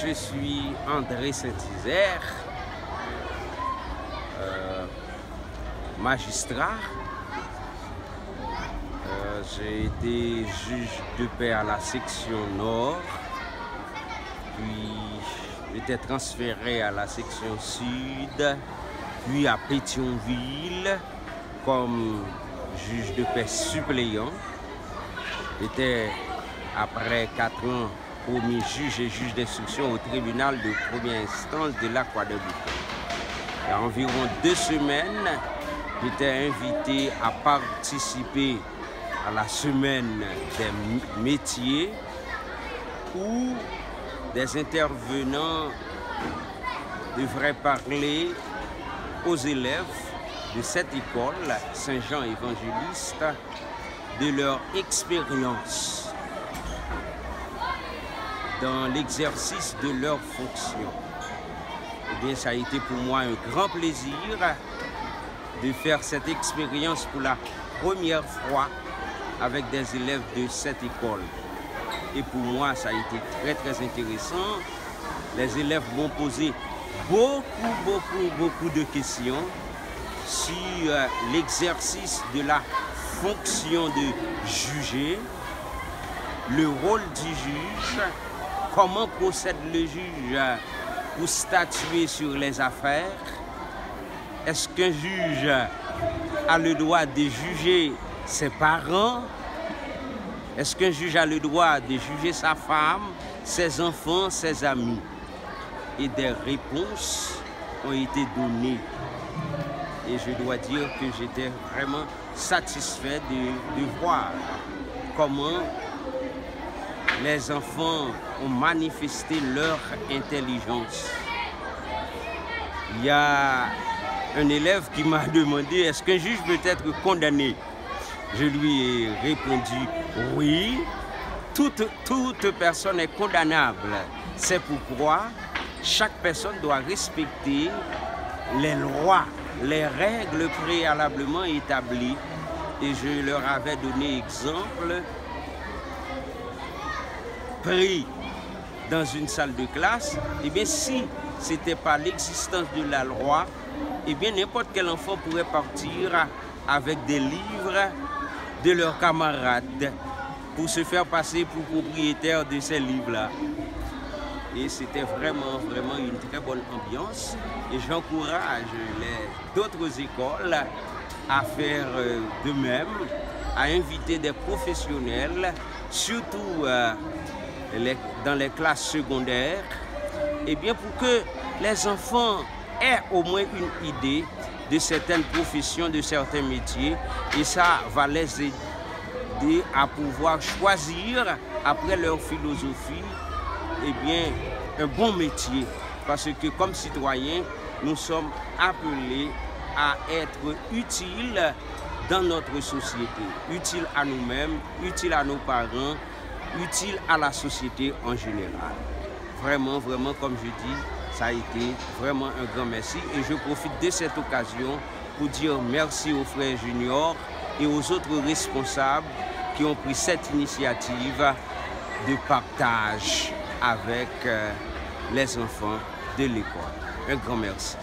Je suis André Saint-Isère, magistrat. J'ai été juge de paix à la section nord, puis j'étais transféré à la section sud, puis à Pétionville comme juge de paix suppléant. J'étais, après 4 ans, promu juge et juge d'instruction au tribunal de première instance de la Guadeloupe. Il y a environ 2 semaines, j'étais invité à participer à la semaine des métiers où des intervenants devraient parler aux élèves de cette école, Saint-Jean évangéliste, de leur expérience dans l'exercice de leurs fonctions. Eh bien, ça a été pour moi un grand plaisir de faire cette expérience pour la première fois avec des élèves de cette école. Et pour moi, ça a été très intéressant. Les élèves m'ont posé beaucoup de questions sur l'exercice de la fonction de juger, le rôle du juge, comment procède le juge pour statuer sur les affaires. Est-ce qu'un juge a le droit de juger ses parents? Est-ce qu'un juge a le droit de juger sa femme, ses enfants, ses amis? Et des réponses ont été données. Et je dois dire que j'étais vraiment satisfait de voir comment les enfants ont manifesté leur intelligence. Il y a un élève qui m'a demandé, est-ce qu'un juge peut être condamné? Je lui ai répondu, oui, toute personne est condamnable. C'est pourquoi chaque personne doit respecter les lois, les règles préalablement établies. Et je leur avais donné exemple pris dans une salle de classe. Eh bien, si ce n'était pas l'existence de la loi, eh bien, n'importe quel enfant pourrait partir avec des livres de leurs camarades pour se faire passer pour propriétaire de ces livres-là. Et c'était vraiment une très bonne ambiance. Et j'encourage d'autres écoles à faire de même, à inviter des professionnels, surtout dans les classes secondaires, et bien pour que les enfants aient au moins une idée de certaines professions, de certains métiers, et ça va les aider à pouvoir choisir, après leur philosophie, eh bien, un bon métier. Parce que comme citoyens, nous sommes appelés à être utiles dans notre société, utiles à nous-mêmes, utiles à nos parents, utiles à la société en général. Vraiment, comme je dis, ça a été vraiment un grand merci. Et je profite de cette occasion pour dire merci aux frères juniors et aux autres responsables qui ont pris cette initiative de partage avec les enfants de l'école. Un grand merci.